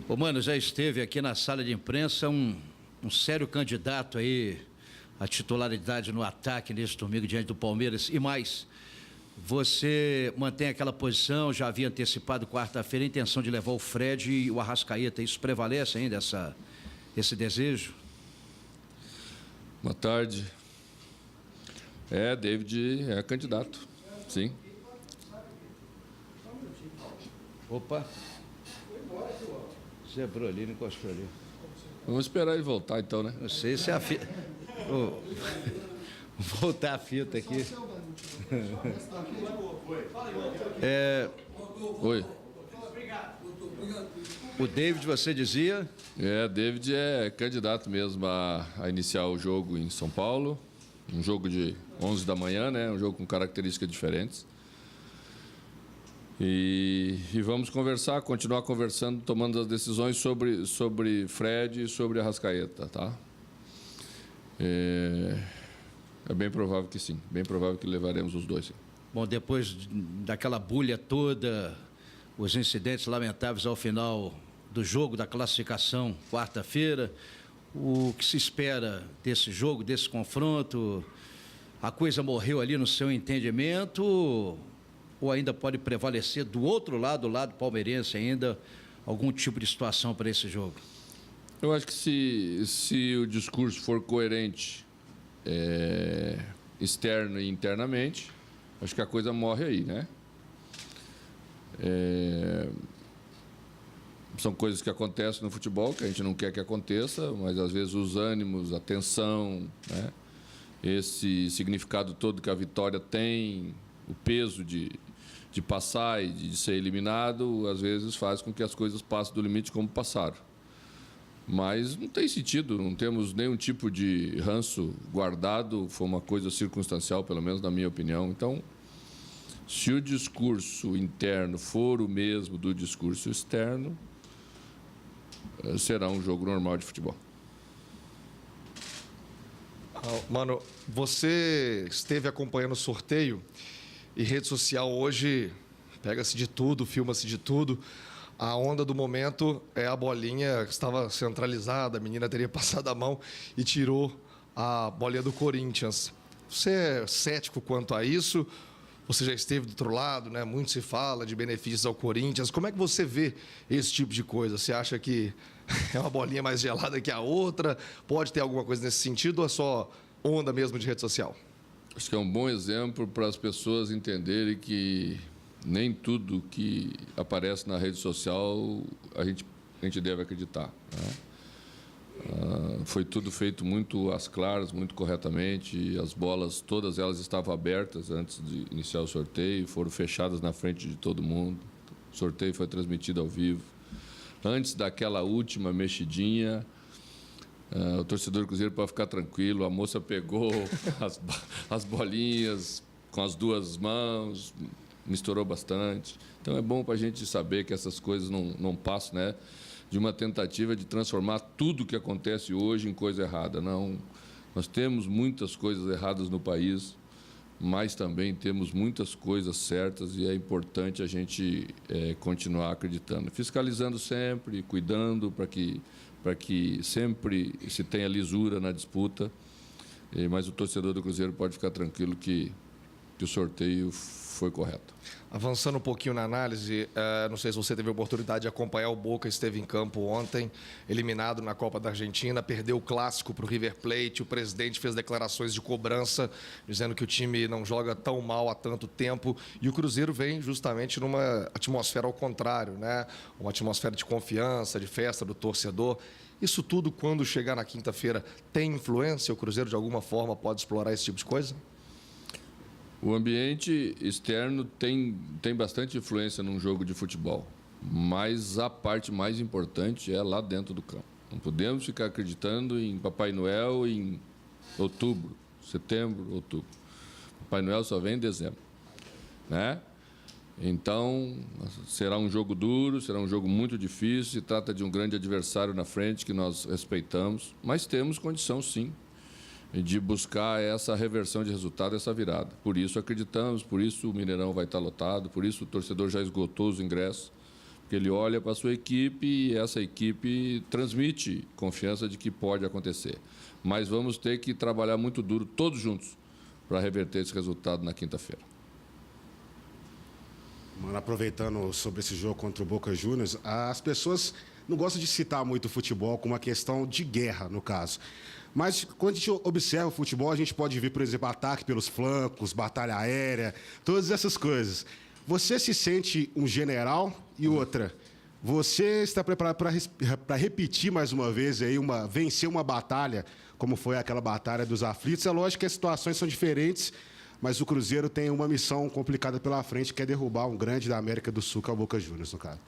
Ô, mano, já esteve aqui na sala de imprensa um sério candidato aí à titularidade no ataque neste domingo diante do Palmeiras e mais. Você mantém aquela posição, já havia antecipado quarta-feira a intenção de levar o Fred e o Arrascaeta. Isso prevalece ainda, esse desejo? Boa tarde. David é candidato, sim. Opa. Zebrou ali, não encostou ali. Vamos esperar ele voltar então, né? Não sei se é a fita. Vou voltar a fita aqui. Oi. O David, você dizia? David é candidato mesmo a iniciar o jogo em São Paulo. Um jogo de 11 da manhã, né? Um jogo com características diferentes. E vamos conversar, continuar conversando, tomando as decisões sobre Fred e sobre Arrascaeta, tá? É bem provável que sim, bem provável que levaremos os dois, sim. Bom, depois daquela bulha toda, os incidentes lamentáveis ao final do jogo, da classificação, quarta-feira, o que se espera desse jogo, desse confronto? A coisa morreu ali no seu entendimento ou ainda pode prevalecer do outro lado, do lado palmeirense ainda, algum tipo de situação para esse jogo? Eu acho que se o discurso for coerente externo e internamente, acho que a coisa morre aí, né? São coisas que acontecem no futebol, que a gente não quer que aconteça, mas às vezes os ânimos, a tensão, né? Esse significado todo que a vitória tem, o peso de passar e de ser eliminado, às vezes faz com que as coisas passem do limite como passaram. Mas não tem sentido, não temos nenhum tipo de ranço guardado, foi uma coisa circunstancial, pelo menos na minha opinião. Então, se o discurso interno for o mesmo do discurso externo, será um jogo normal de futebol. Mano, você esteve acompanhando o sorteio e rede social hoje pega-se de tudo, filma-se de tudo. A onda do momento é a bolinha que estava centralizada, a menina teria passado a mão e tirou a bolinha do Corinthians. Você é cético quanto a isso? Você já esteve do outro lado, né? Muito se fala de benefícios ao Corinthians. Como é que você vê esse tipo de coisa? Você acha que é uma bolinha mais gelada que a outra? Pode ter alguma coisa nesse sentido ou é só onda mesmo de rede social? Acho que é um bom exemplo para as pessoas entenderem que nem tudo que aparece na rede social a gente deve acreditar, né? Foi tudo feito muito às claras, muito corretamente. As bolas, todas elas estavam abertas antes de iniciar o sorteio, foram fechadas na frente de todo mundo. O sorteio foi transmitido ao vivo. Antes daquela última mexidinha, o torcedor do Cruzeiro pode ficar tranquilo, a moça pegou as bolinhas com as duas mãos, misturou bastante. Então é bom para a gente saber que essas coisas não passam, né, de uma tentativa de transformar tudo que acontece hoje em coisa errada. Não, nós temos muitas coisas erradas no país, mas também temos muitas coisas certas e é importante a gente continuar acreditando, fiscalizando sempre, cuidando para que sempre se tenha lisura na disputa. Mas o torcedor do Cruzeiro pode ficar tranquilo que o sorteio foi correto. Avançando um pouquinho na análise, não sei se você teve a oportunidade de acompanhar o Boca, esteve em campo ontem, eliminado na Copa da Argentina, perdeu o clássico para o River Plate, o presidente fez declarações de cobrança, dizendo que o time não joga tão mal há tanto tempo, e o Cruzeiro vem justamente numa atmosfera ao contrário, né? Uma atmosfera de confiança, de festa do torcedor. Isso tudo, quando chegar na quinta-feira, tem influência? O Cruzeiro, de alguma forma, pode explorar esse tipo de coisa? O ambiente externo tem bastante influência num jogo de futebol, mas a parte mais importante é lá dentro do campo. Não podemos ficar acreditando em Papai Noel em outubro, setembro, outubro. Papai Noel só vem em dezembro, né? Então, será um jogo duro, será um jogo muito difícil, se trata de um grande adversário na frente que nós respeitamos, mas temos condição, sim, de buscar essa reversão de resultado, essa virada. Por isso acreditamos, por isso o Mineirão vai estar lotado, por isso o torcedor já esgotou os ingressos, porque ele olha para a sua equipe e essa equipe transmite confiança de que pode acontecer. Mas vamos ter que trabalhar muito duro, todos juntos, para reverter esse resultado na quinta-feira. Mano, aproveitando sobre esse jogo contra o Boca Juniors, as pessoas não gostam de citar muito o futebol como uma questão de guerra, no caso. Mas quando a gente observa o futebol, a gente pode ver, por exemplo, ataque pelos flancos, batalha aérea, todas essas coisas. Você se sente um general? E outra, você está preparado para repetir mais uma vez aí, vencer uma batalha, como foi aquela batalha dos aflitos? É lógico que as situações são diferentes, mas o Cruzeiro tem uma missão complicada pela frente, que é derrubar um grande da América do Sul, que é o Boca Juniors, no caso.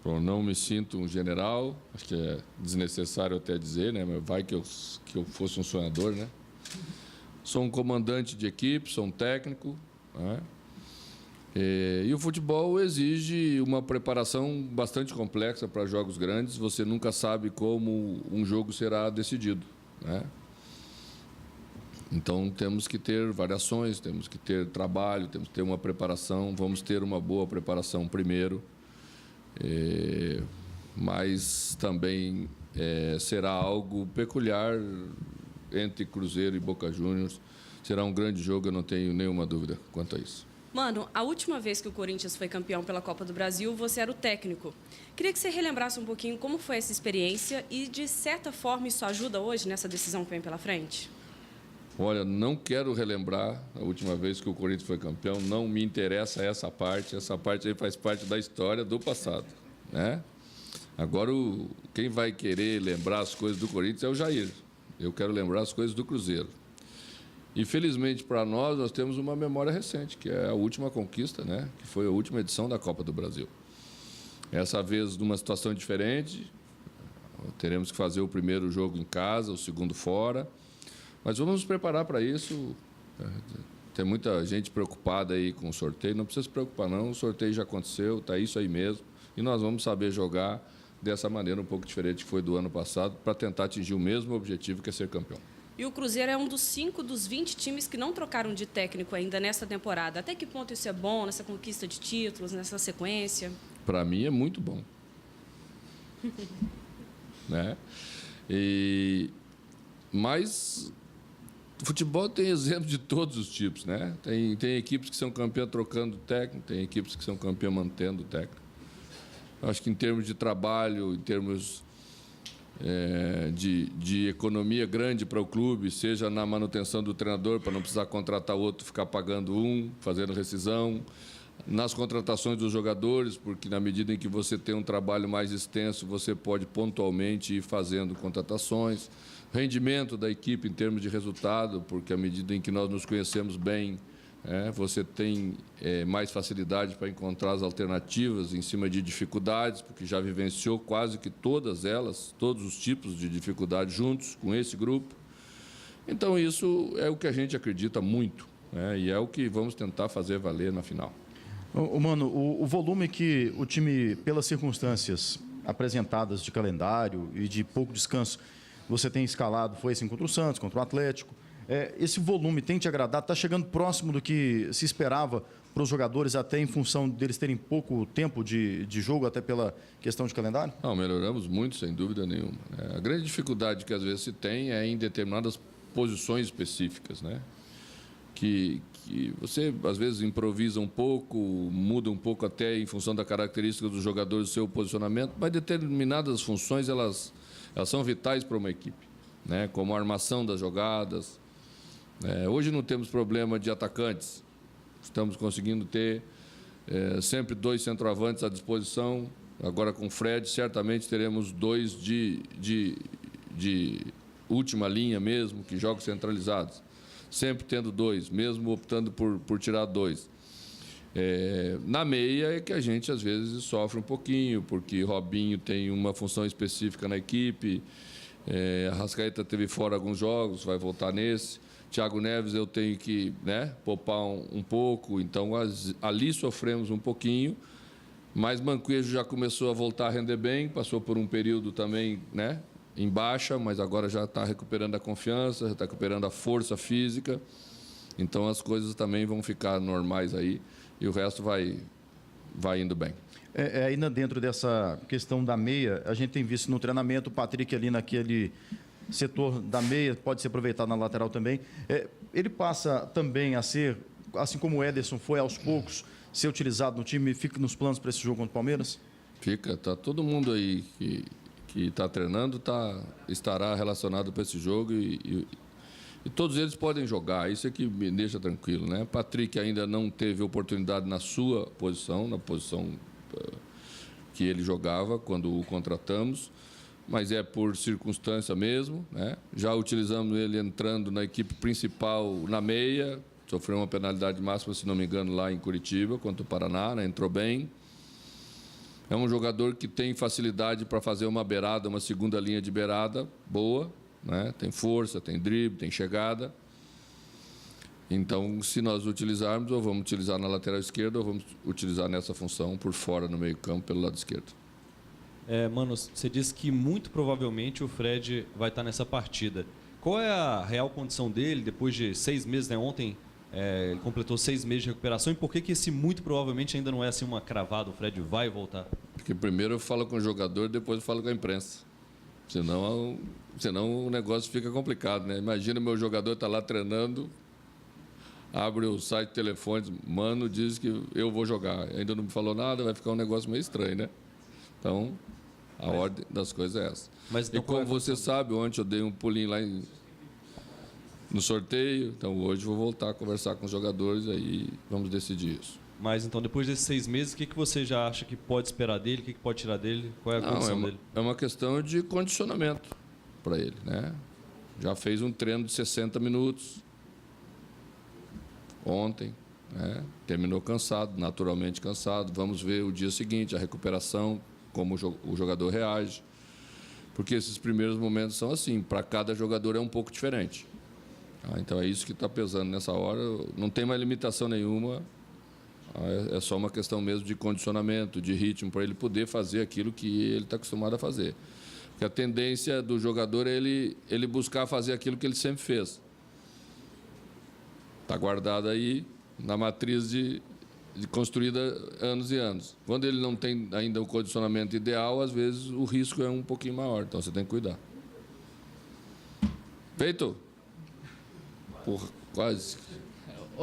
Bom, não me sinto um general, acho que é desnecessário até dizer, né? Mas vai que eu fosse um sonhador, né? Sou um comandante de equipe, sou um técnico, né? E o futebol exige uma preparação bastante complexa para jogos grandes. Você nunca sabe como um jogo será decidido, né? Então, temos que ter variações, temos que ter trabalho, temos que ter uma preparação. Vamos ter uma boa preparação primeiro, mas também será algo peculiar entre Cruzeiro e Boca Juniors. Será um grande jogo, eu não tenho nenhuma dúvida quanto a isso. Mano, a última vez que o Corinthians foi campeão pela Copa do Brasil, você era o técnico. Queria que você relembrasse um pouquinho como foi essa experiência e, de certa forma, isso ajuda hoje nessa decisão que vem pela frente? Olha, não quero relembrar a última vez que o Corinthians foi campeão, não me interessa essa parte aí faz parte da história do passado, né? Agora, quem vai querer lembrar as coisas do Corinthians é o Jair. Eu quero lembrar as coisas do Cruzeiro. E, felizmente, para nós temos uma memória recente, que é a última conquista, né? Que foi a última edição da Copa do Brasil. Essa vez, numa situação diferente, teremos que fazer o primeiro jogo em casa, o segundo fora. Mas vamos nos preparar para isso. Tem muita gente preocupada aí com o sorteio. Não precisa se preocupar, não. O sorteio já aconteceu, está isso aí mesmo. E nós vamos saber jogar dessa maneira um pouco diferente que foi do ano passado, para tentar atingir o mesmo objetivo, que é ser campeão. E o Cruzeiro é um dos 5 dos 20 times que não trocaram de técnico ainda nessa temporada. Até que ponto isso é bom, nessa conquista de títulos, nessa sequência? Para mim é muito bom. Né? Mas o futebol tem exemplo de todos os tipos, né? Tem equipes que são campeãs trocando técnico, tem equipes que são campeãs mantendo técnico. Acho que em termos de trabalho, em termos de economia grande para o clube, seja na manutenção do treinador, para não precisar contratar outro, ficar pagando fazendo rescisão, nas contratações dos jogadores, porque na medida em que você tem um trabalho mais extenso, você pode pontualmente ir fazendo contratações, rendimento da equipe em termos de resultado, porque à medida em que nós nos conhecemos bem, você tem mais facilidade para encontrar as alternativas em cima de dificuldades, porque já vivenciou quase que todas elas, todos os tipos de dificuldades juntos com esse grupo. Então, isso é o que a gente acredita muito, e é o que vamos tentar fazer valer na final. Mano, o volume que o time, pelas circunstâncias apresentadas de calendário e de pouco descanso, você tem escalado, foi assim contra o Santos, contra o Atlético. Esse volume tem te agradado? Está chegando próximo do que se esperava para os jogadores, até em função deles terem pouco tempo de jogo, até pela questão de calendário? Não, melhoramos muito, sem dúvida nenhuma. A grande dificuldade que às vezes se tem é em determinadas posições específicas, né? Que você, às vezes, improvisa um pouco, muda um pouco até em função da característica dos jogadores, do seu posicionamento, mas determinadas funções, elas são vitais para uma equipe, né? Como a armação das jogadas. Hoje não temos problema de atacantes, estamos conseguindo ter sempre 2 centroavantes à disposição. Agora, com o Fred, certamente teremos 2 de última linha mesmo, que jogam centralizados. Sempre tendo 2, mesmo optando por tirar 2. Na meia é que a gente, às vezes, sofre um pouquinho, porque Robinho tem uma função específica na equipe, Arrascaeta teve fora alguns jogos, vai voltar nesse. Thiago Neves eu tenho que poupar um pouco, então ali sofremos um pouquinho, mas Manquejo já começou a voltar a render bem, passou por um período também em baixa, mas agora já está recuperando a confiança, já está recuperando a força física, então as coisas também vão ficar normais aí e o resto vai indo bem. Ainda dentro dessa questão da meia, a gente tem visto no treinamento o Patrick ali naquele setor da meia, pode ser aproveitado na lateral também. Ele passa também a ser, assim como o Ederson foi aos poucos, ser utilizado no time, fica nos planos para esse jogo contra o Palmeiras? Fica, tá todo mundo aí que está treinando estará relacionado para esse jogo e todos eles podem jogar, isso é que me deixa tranquilo, né? Patrick ainda não teve oportunidade na sua posição, na posição que ele jogava quando o contratamos, mas é por circunstância mesmo, né? Já utilizamos ele entrando na equipe principal na meia, sofreu uma penalidade máxima, se não me engano, lá em Curitiba, contra o Paraná, né? Entrou bem. É um jogador que tem facilidade para fazer uma beirada, uma segunda linha de beirada boa, né? Tem força, tem drible, tem chegada. Então, se nós utilizarmos, ou vamos utilizar na lateral esquerda, ou vamos utilizar nessa função por fora, no meio-campo, pelo lado esquerdo. Mano, você disse que muito provavelmente o Fred vai estar nessa partida. Qual é a real condição dele depois de 6 meses, né? Ontem ele completou 6 meses de recuperação. E por que esse muito provavelmente ainda não é assim uma cravada? O Fred vai voltar? Porque primeiro eu falo com o jogador, depois eu falo com a imprensa. Senão o negócio fica complicado, né? Imagina meu jogador está lá treinando, abre o site de telefones, mano, diz que eu vou jogar. Ainda não me falou nada, vai ficar um negócio meio estranho, né? Então, a ordem das coisas é essa. Então, e como você sabe, ontem eu dei um pulinho lá no sorteio, então hoje vou voltar a conversar com os jogadores, aí vamos decidir isso. Mas então, depois desses 6 meses, o que você já acha que pode esperar dele? O que pode tirar dele? Qual é a condição dele? É uma questão de condicionamento para ele, né? Já fez um treino de 60 minutos ontem, né? Terminou cansado, naturalmente cansado. Vamos ver o dia seguinte, a recuperação, como o jogador reage. Porque esses primeiros momentos são assim, para cada jogador é um pouco diferente. Então é isso que está pesando nessa hora. Não tem mais limitação nenhuma. É só uma questão mesmo de condicionamento, de ritmo, para ele poder fazer aquilo que ele está acostumado a fazer. Porque a tendência do jogador é ele buscar fazer aquilo que ele sempre fez. Está guardado aí na matriz de construída anos e anos. Quando ele não tem ainda o condicionamento ideal, às vezes o risco é um pouquinho maior, então você tem que cuidar. Feito? Por quase...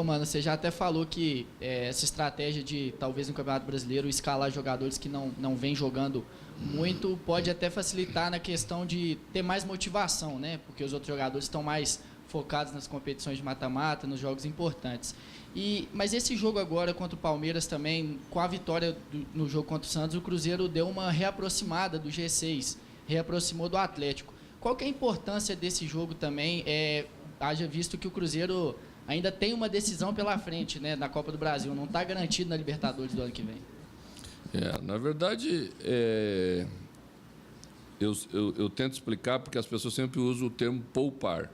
Mano, você já até falou que essa estratégia de, talvez no Campeonato Brasileiro, escalar jogadores que não vêm jogando muito, pode até facilitar na questão de ter mais motivação, né? Porque os outros jogadores estão mais focados nas competições de mata-mata, nos jogos importantes. Mas esse jogo agora contra o Palmeiras também, com a vitória no jogo contra o Santos, o Cruzeiro deu uma reaproximada do G6, reaproximou do Atlético. Qual que é a importância desse jogo também, haja visto que o Cruzeiro ainda tem uma decisão pela frente, né, na Copa do Brasil, não está garantido na Libertadores do ano que vem? Na verdade, eu tento explicar porque as pessoas sempre usam o termo poupar,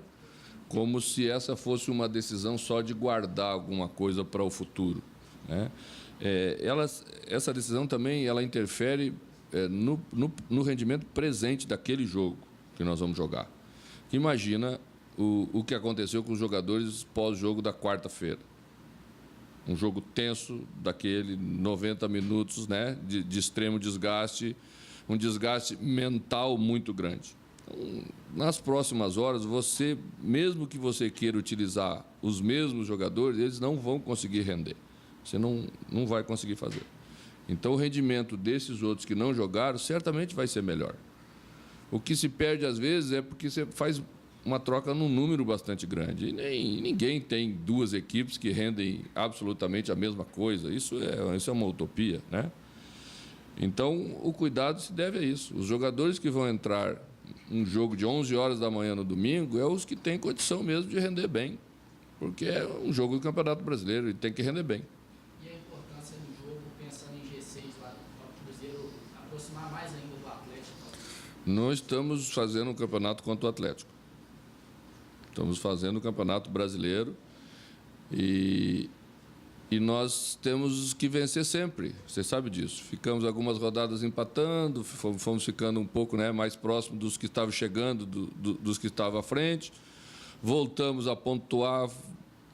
como se essa fosse uma decisão só de guardar alguma coisa para o futuro, né? Essa decisão também ela interfere no rendimento presente daquele jogo que nós vamos jogar. Imagina o que aconteceu com os jogadores pós-jogo da quarta-feira. Um jogo tenso, daquele 90 minutos, né, de extremo desgaste, um desgaste mental muito grande. Então, nas próximas horas, mesmo que você queira utilizar os mesmos jogadores, eles não vão conseguir render. Você não vai conseguir fazer. Então, o rendimento desses outros que não jogaram certamente vai ser melhor. O que se perde, às vezes, é porque você faz uma troca num número bastante grande. E ninguém tem 2 equipes que rendem absolutamente a mesma coisa. Isso é uma utopia, né? Então, o cuidado se deve a isso. Os jogadores que vão entrar um jogo de 11 horas da manhã no domingo é os que têm condição mesmo de render bem. Porque é um jogo do Campeonato Brasileiro e tem que render bem. E a importância do jogo, pensando em G6 lá, para o Cruzeiro aproximar mais ainda do Atlético? Nós estamos fazendo um campeonato contra o Atlético. Estamos fazendo o Campeonato Brasileiro e nós temos que vencer sempre, você sabe disso. Ficamos algumas rodadas empatando, fomos ficando um pouco, né, mais próximos dos que estavam chegando, dos que estavam à frente. Voltamos a pontuar,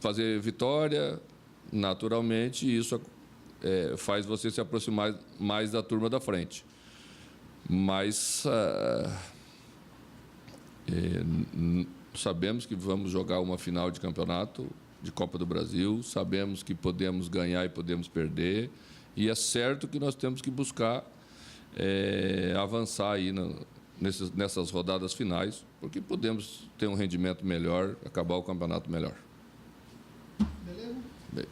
fazer vitória, naturalmente, e isso faz você se aproximar mais da turma da frente. Mas sabemos que vamos jogar uma final de campeonato de Copa do Brasil, sabemos que podemos ganhar e podemos perder, e é certo que nós temos que buscar avançar aí nessas rodadas finais, porque podemos ter um rendimento melhor, acabar o campeonato melhor. Beleza? Bem.